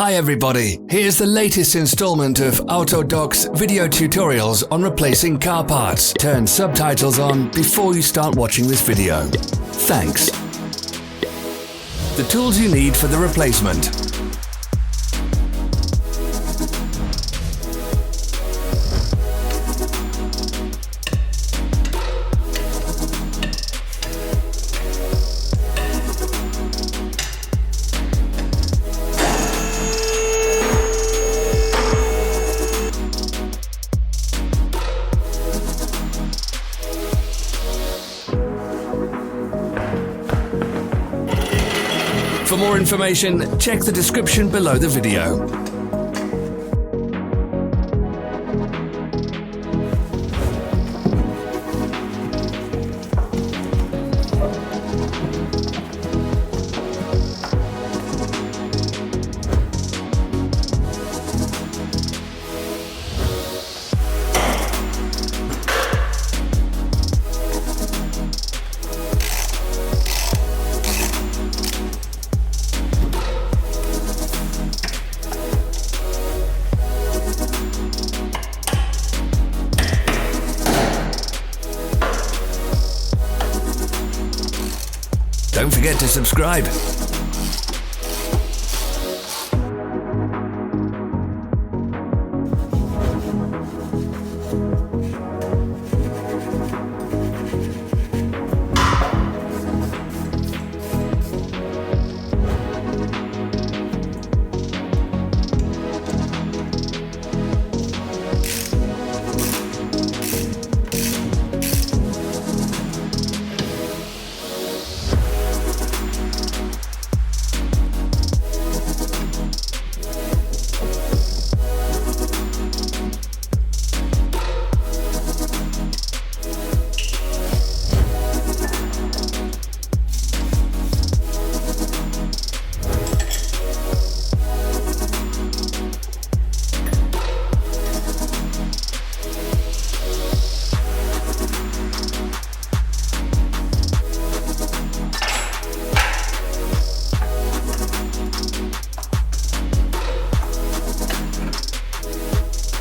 Hi everybody, here's the latest installment of Autodoc's video tutorials on replacing car parts. Turn subtitles on before you start watching this video. Thanks. The tools you need for the replacement. For more information, check the description below the video. Don't forget to subscribe.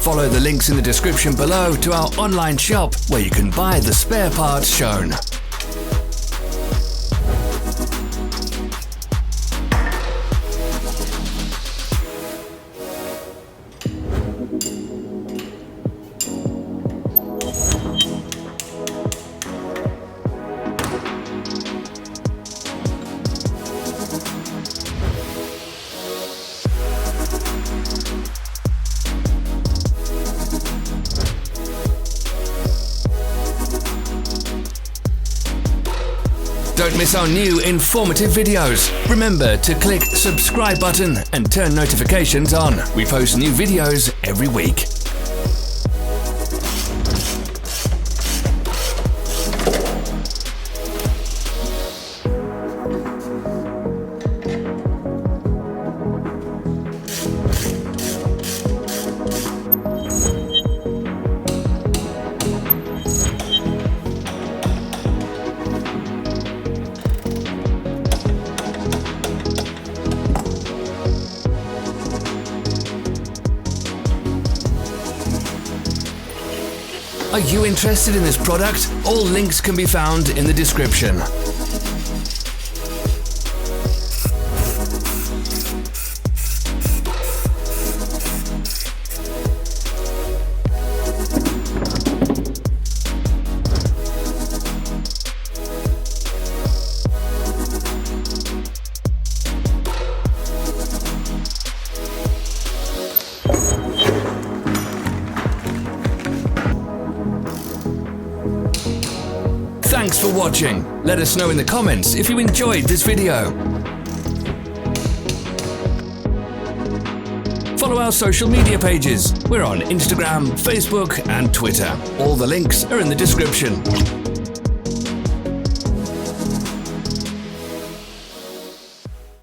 Follow the links in the description below to our online shop where you can buy the spare parts shown. Don't miss our new informative videos. Remember to click subscribe button and turn notifications on. We post new videos every week. Are you interested in this product? All links can be found in the description. Thanks for watching. Let us know in the comments if you enjoyed this video. Follow our social media pages. We're on Instagram, Facebook and Twitter. All the links are in the description.